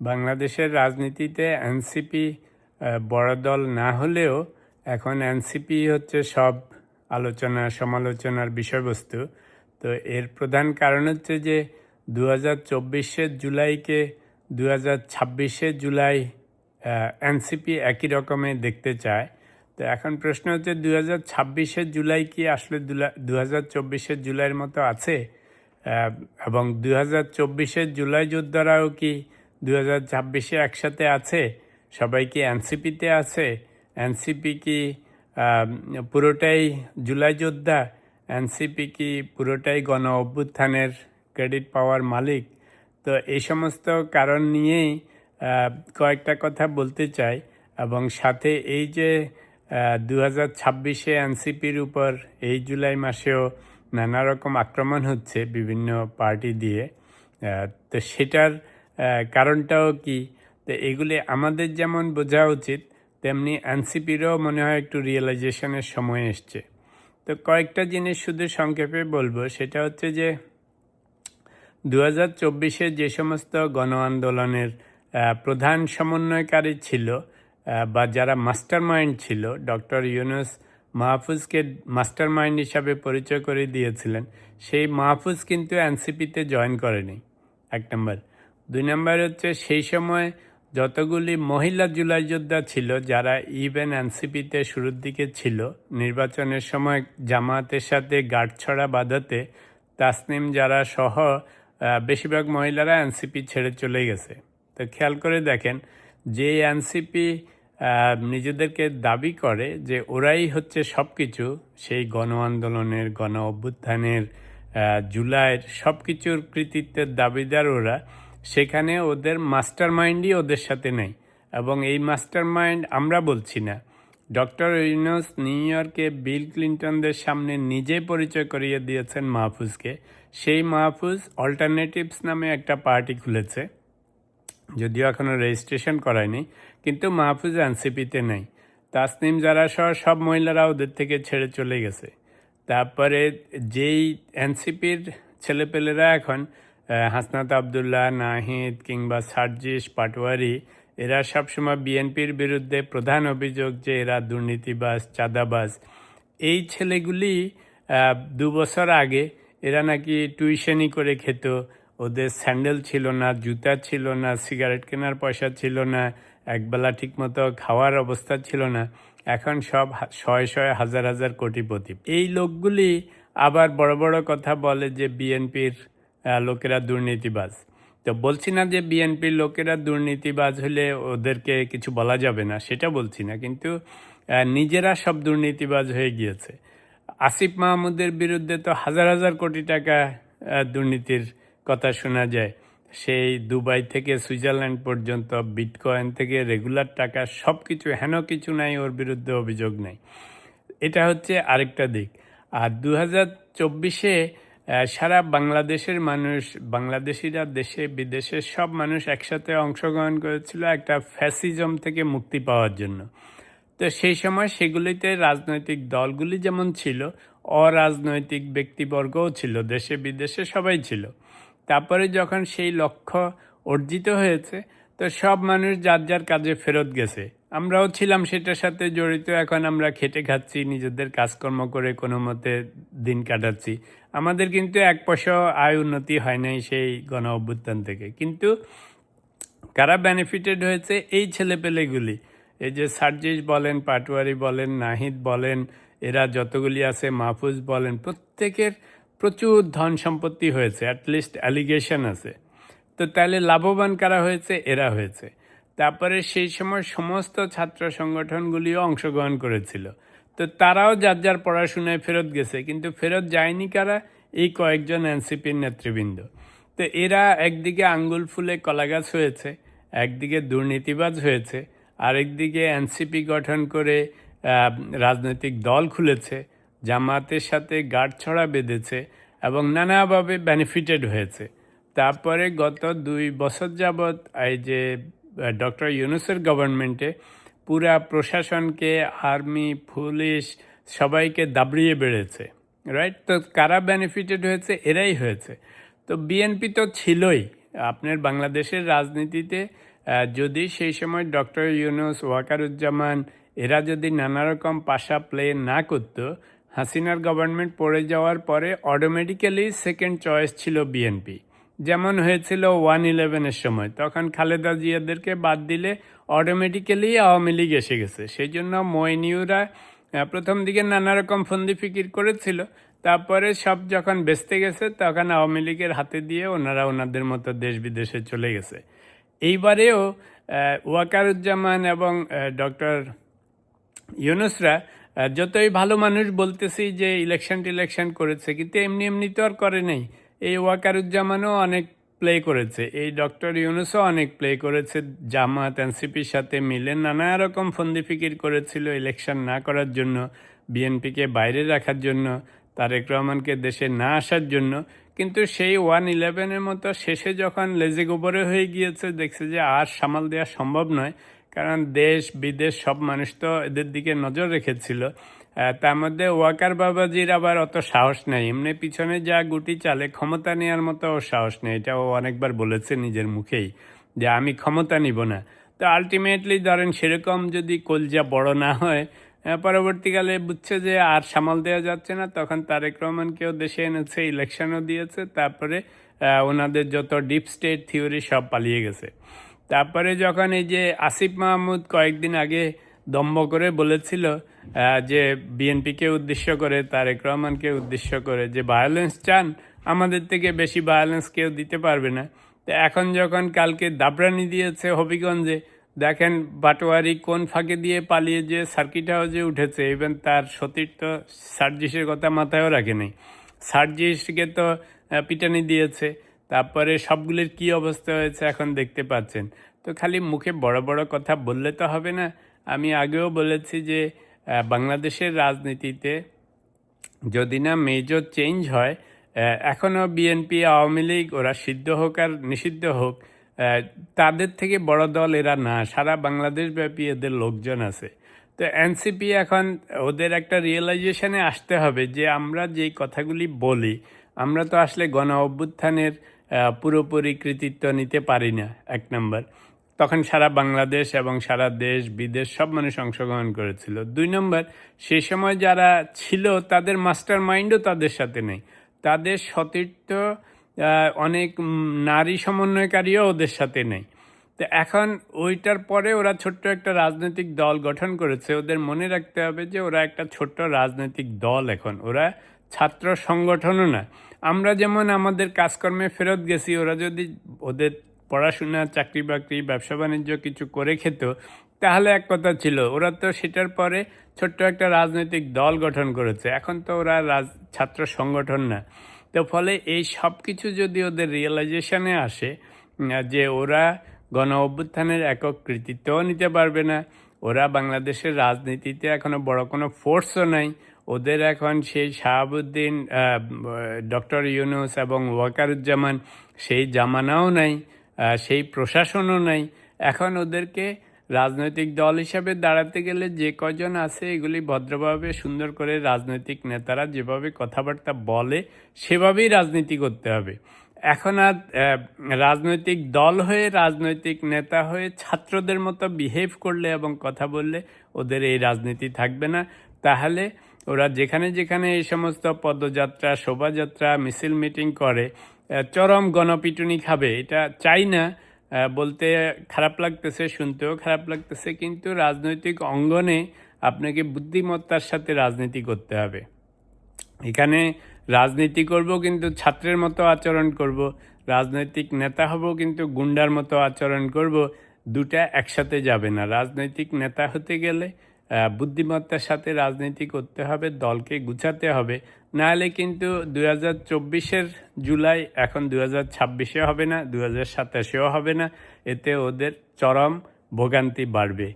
বাংলাদেশের রাজনীতিতে এনসিপি বড় দল না হলেও এখন এনসিপি হচ্ছে সব আলোচনা সমালোচনার বিষয়বস্তু। তো এর প্রধান কারণ হচ্ছে যে 2024 জুলাইকে 2026 জুলাই এনসিপি একই রকমে দেখতে চায়। তো এখন প্রশ্ন হচ্ছে 2026 জুলাই কি আসলে 2024 জুলাইয়ের মতো আছে, এবং 2024 জুলাই যোদ্ধারাও কি 2026 একসাথে আছে? সবাই কি এনসিপিতে আছে? এনসিপি কি পুরোটাই জুলাই যোদ্ধা? এনসিপি কি পুরোটাই গণ অভ্যুত্থানের ক্রেডিট পাওয়ার মালিক? তো এই সমস্ত কারণ নিয়েই কয়েকটা কথা বলতে চাই। এবং সাথে এই যে 2026 এনসিপির উপর এই জুলাই মাসেও নানা রকম আক্রমণ হচ্ছে বিভিন্ন পার্টি দিয়ে, তো সেটার কারণটাও কি? তো এগুলি আমাদের যেমন বোঝা উচিত, তেমনি এনসিপিরও মনে হয় একটু রিয়েলাইজেশনের সময় এসছে। তো কয়েকটা জিনিস শুধু সংক্ষেপে বলবো, সেটা হচ্ছে যে 2024 যে সমস্ত গণ আন্দোলনের প্রধান সমন্বয়কারী ছিল বা যারা মাস্টার মাইন্ড ছিল, ডক্টর ইউনূস মাহফুজকে মাস্টার মাইন্ড হিসাবে পরিচয় করে দিয়েছিলেন, সেই মাহফুজ কিন্তু এনসিপিতে জয়েন করেনি, এক নম্বর। দুই নম্বর হচ্ছে সেই সময় যতগুলি মহিলা জুলাই যোদ্ধা ছিল যারা ইভেন এনসিপিতে শুরুর দিকে ছিল, নির্বাচনের সময় জামায়াতের সাথে গাঁটছড়া বাঁধাতে তাসনিম যারা সহ বেশিরভাগ মহিলারা এনসিপি ছেড়ে চলে গেছে। তো খেয়াল করে দেখেন, যে এনসিপি নিজেদেরকে দাবি করে যে ওরাই হচ্ছে সব কিছু, সেই গণ আন্দোলনের গণ অভ্যুত্থানের জুলাইয়ের সব কিছুর কৃতিত্বের দাবিদার ওরা, সেখানে ওদের মাস্টার মাইন্ডই ওদের সাথে নেই। এবং এই মাস্টার মাইন্ড আমরা বলছি না, ডক্টর ইউনূস নিউ ইয়র্কে বিল ক্লিন্টনদের সামনে নিজে পরিচয় করিয়ে দিয়েছেন মাহফুজকে। সেই মাহফুজ অল্টারনেটিভস নামে একটা পার্টি খুলেছে, যদিও এখনও রেজিস্ট্রেশন করায়নি, কিন্তু মাহফুজ এনসিপিতে নেই। তাসনিম যারা সহ সব মহিলারা ওদের থেকে ছেড়ে চলে গেছে। তারপরে যেই এনসিপির ছেলেপেলেরা এখন হাসনাত আবদুল্লাহ, নাহিদ কিংবা সার্জিস পাটোয়ারি, এরা সবসময় বিএনপির বিরুদ্ধে প্রধান অভিযোগ যে এরা দুর্নীতিবাজ, চাঁদাবাজ। এই ছেলেগুলি 2 বছর আগে এরা নাকি টিউশনি করে খেত, ওদের স্যান্ডেল ছিল না, জুতা ছিল না, সিগারেট কেনার পয়সা ছিল না, একবেলা ঠিকমতো খাওয়ার অবস্থা ছিল না। এখন সব শয়ে শয়ে হাজার হাজার কোটিপতি। এই লোকগুলি আবার বড় বড় কথা বলে যে বিএনপির লোকেরা দুর্নীতিবাজ। তো বলছি না যে বিএনপির লোকেরা দুর্নীতিবাজ হলে ওদেরকে কিছু বলা যাবে না, সেটা বলছি না, কিন্তু নিজেরা সব দুর্নীতিবাজ হয়ে গিয়েছে। আসিফ মাহমুদের বিরুদ্ধে তো হাজার হাজার কোটি টাকা দুর্নীতির কথা শোনা যায়। সেই দুবাই থেকে সুইজারল্যান্ড পর্যন্ত বিটকয়েন থেকে রেগুলার টাকা সব কিছু, হেন কিছু নাই ওর বিরুদ্ধে অভিযোগ নাই। এটা হচ্ছে আরেকটা দিক। আর 2024 সারা বাংলাদেশের মানুষ, বাংলাদেশিরা দেশে বিদেশে সব মানুষ একসাথে অংশগ্রহণ করেছিল একটা ফ্যাসিজম থেকে মুক্তি পাওয়ার জন্য। তো সেই সময় সেগুলিতে রাজনৈতিক দলগুলি যেমন ছিল, অরাজনৈতিক ব্যক্তিবর্গও ছিল, দেশে বিদেশে সবাই ছিল। তারপরে যখন সেই লক্ষ্য অর্জিত হয়েছে, তো সব মানুষ যার যার কাজে ফেরত গেছে। আমরাও ছিলাম সেটার সাথে জড়িত। এখন আমরা খেটে খাচ্ছি, নিজেদের কাজকর্ম করে কোনো মতে দিন কাটাচ্ছি। আমাদের কিন্তু এক পয়সাও আয় উন্নতি হয় নাই সেই গণ অভ্যুত্থান থেকে। কিন্তু কারা বেনিফিটেড হয়েছে? এই ছেলেপেলেগুলি। এই যে সার্জিস বলেন, পাটোয়ারি বলেন, নাহিদ বলেন, এরা যতগুলি আছে, মাহফুজ বলেন, প্রত্যেকের প্রচুর ধন সম্পত্তি হয়েছে, অ্যাটলিস্ট অ্যালিগেশন আছে। তো তাহলে লাভবান কারা হয়েছে? এরা হয়েছে। তারপরে সেই সময় সমস্ত ছাত্র সংগঠনগুলিও অংশগ্রহণ করেছিল। তো তারাও যার যার পড়াশোনায় ফেরত গেছে, কিন্তু ফেরত যায়নি কারা? এই কয়েকজন এনসিপির নেতৃবৃন্দ। তো এরা একদিকে আঙ্গুল ফুলে কলাগাছ হয়েছে, একদিকে দুর্নীতিবাজ হয়েছে, আরেকদিকে এনসিপি গঠন করে রাজনৈতিক দল খুলেছে, জামাতের সাথে গাঁটছড়া বেঁধেছে এবং নানাভাবে বেনিফিটেড হয়েছে। তারপরে গত 2 বছর যাবৎ এই যে ডক্টর ইউনূসের গভর্নমেন্টে পুরা প্রশাসনকে, আর্মি, পুলিশ সবাইকে দাবড়িয়ে বেড়েছে, রাইট? তো কারা বেনিফিটেড হয়েছে? এরাই হয়েছে। তো বিএনপি তো ছিলই। আপনার বাংলাদেশের রাজনীতিতে যদি সেই সময় ডক্টর ইউনূস, ওয়াকারুজ্জামান এরা যদি নানা রকম পাশা প্লে না করতো, হাসিনার গভর্নমেন্ট পড়ে যাওয়ার পরে অটোমেটিক্যালি সেকেন্ড চয়েস ছিল বিএনপি। যেমন হয়েছিল 1/11-এর সময়, তখন খালেদা জিয়াদেরকে বাদ দিলে অটোমেটিক্যালি আওয়ামী লীগ এসে গেছে। সেই জন্য মইনিউরা প্রথম দিকে নানা রকম ফন্দি ফিকির করেছিল, তারপরে সব যখন বেচতে গেছে তখন আওয়ামী লীগের হাতে দিয়ে ওনারা ওনাদের মতো দেশ বিদেশে চলে গেছে। এইবারেও ওয়াকারুজ্জামান এবং ডক্টর ইউনূসরা যতই ভালো মানুষ বলতেছি যে ইলেকশন করেছে, কিন্তু এমনি এমনি তো আর করে নেই। এই ওয়াকারুজ্জামানও অনেক প্লে করেছে, এই ডক্টর ইউনূসও অনেক প্লে করেছে। জামাত এনসিপির সাথে মিলে নানা রকম ফন্দি ফিকির করেছিল ইলেকশন না করার জন্য, বিএনপিকে বাইরে রাখার জন্য, তারেক রহমানকে দেশে না আসার জন্য। কিন্তু সেই 1/11-এর মতো শেষে যখন লেজে গোবরে হয়ে গিয়েছে, দেখছে যে আর সামাল দেওয়া সম্ভব নয়, কারণ দেশ বিদেশ সব মানুষ তো এদের দিকে নজর রেখেছিল। তার মধ্যে ওয়াকার বাবাজির আবার অত সাহস নেই, এমনি পিছনে যা গুটি চালে, ক্ষমতা নেওয়ার মতো সাহস নেই। এটা ও অনেকবার বলেছে নিজের মুখেই যে আমি ক্ষমতা নিব না। তো আলটিমেটলি ধরেন সেরকম যদি কলজা বড় না হয়, পরবর্তীকালে বুঝছে যে আর সামাল দেওয়া যাচ্ছে না, তখন তারেক রহমানকেও দেশে এনেছে, ইলেকশনও দিয়েছে, তারপরে ওনাদের যত ডিপ স্টেট থিওরি সব পালিয়ে গেছে। তারপরে যখন এই যে আসিফ মাহমুদ কয়েকদিন আগে দম্ভ করে বলেছিল যে বিএনপিকে উদ্দেশ্য করে, তারেক রহমানকে উদ্দেশ্য করে, যে ভায়োলেন্স চান, আমাদের থেকে বেশি ভায়োলেন্স কেউ দিতে পারবে না। তো এখন যখন কালকে দাবরানি দিয়েছে হবিগঞ্জে, দেখেন বাটোয়ারি কোন ফাঁকে দিয়ে পালিয়ে যে সার্কিট হাউসে উঠেছে, ইভেন তার সতীর্থ সার্জিসের কথা মাথায়ও রাখে নেই। সার্জিসকে তো পিটানি দিয়েছে, তারপরে সবগুলির কি অবস্থা হয়েছে এখন দেখতে পাচ্ছেন। তো খালি মুখে বড় বড় কথা বললে তো হবে না। আমি আগেও বলেছি যে বাংলাদেশের রাজনীতিতে যদি না মেজর চেঞ্জ হয়, এখনও বিএনপি, আওয়ামী লীগ ওরা সিদ্ধ হোক আর নিষিদ্ধ হোক, তাদের থেকে বড় দল এরা না, সারা বাংলাদেশ ব্যাপী এদের লোকজন আছে। তো এনসিপি এখন ওদের একটা রিয়েলাইজেশনে আসতে হবে যে আমরা যেই কথাগুলি বলি, আমরা তো আসলে গণ অভ্যুত্থানের পুরোপুরি কৃতিত্ব নিতে পারি না, এক নম্বর। তখন সারা বাংলাদেশ এবং সারা দেশ বিদেশ সব মানুষ অংশগ্রহণ করেছিল। 2 নম্বর, সেই সময় যারা ছিল তাদের মাস্টার মাইন্ডও তাদের সাথে নেই, তাদের সতীর্থ অনেক নারী সমন্বয়কারীও ওদের সাথে নেই। তো এখন ওইটার পরে ওরা ছোট্ট একটা রাজনৈতিক দল গঠন করেছে। ওদের মনে রাখতে হবে যে ওরা একটা ছোট্ট রাজনৈতিক দল, এখন ওরা ছাত্র সংগঠনও না। আমরা যেমন আমাদের কাজকর্মে ফেরত গেছি, ওরা যদি ওদের পড়াশোনা, চাকরি বাকরি, ব্যবসা বাণিজ্য কিছু করে খেত তাহলে এক কথা ছিল। ওরা তো সেটার পরে ছোট্ট একটা রাজনৈতিক দল গঠন করেছে, এখন তো ওরা ছাত্র সংগঠন না। তো ফলে এই সব কিছু যদি ওদের রিয়েলাইজেশনে আসে যে ওরা গণ অভ্যুত্থানের একক কৃতিত্বও নিতে পারবে না, ওরা বাংলাদেশের রাজনীতিতে এখনও বড় কোনো ফোর্সও নাই, ওদের এখন সেই শাহাবুদ্দিন, ডক্টর ইউনূস এবং ওয়াকারুজ্জামান সেই জামানাও নাই, সেই প্রশাসনও নাই। এখন ওদেরকে রাজনৈতিক দল হিসাবে দাঁড়াতে গেলে যে কজন আছে এগুলি ভদ্রভাবে সুন্দর করে রাজনৈতিক নেতারা যেভাবে কথাবার্তা বলে সেভাবেই রাজনীতি করতে হবে। এখন আর রাজনৈতিক দল হয়ে, রাজনৈতিক নেতা হয়ে ছাত্রদের মতো বিহেভ করলে এবং কথা বললে ওদের এই রাজনীতি থাকবে না। তাহলে ওরা যেখানে যেখানে এই সমস্ত পদযাত্রা, শোভাযাত্রা, মিছিল মিটিং করে চরম গণপিটুনি খাবে। এটা চাই না, বলতে খারাপ লাগতেছে, শুনতেও খারাপ লাগতেছে, কিন্তু রাজনৈতিক অঙ্গনে আপনাকে বুদ্ধিমত্তার সাথে রাজনীতি করতে হবে। এখানে রাজনীতি করব কিন্তু ছাত্রের মতো আচরণ করব, রাজনৈতিক নেতা হব কিন্তু গুন্ডার মতো আচরণ করব, দুটা একসাথে যাবে না। রাজনৈতিক নেতা হতে গেলে বুদ্ধিমত্তার সাথে রাজনীতি করতে হবে, দলকে গুছাতে হবে, নাহলে কিন্তু 2024-এর জুলাই এখন 2026-এ হবে না, 2027-এও হবে না। এতে ওদের চরম ভোগান্তি বাড়বে।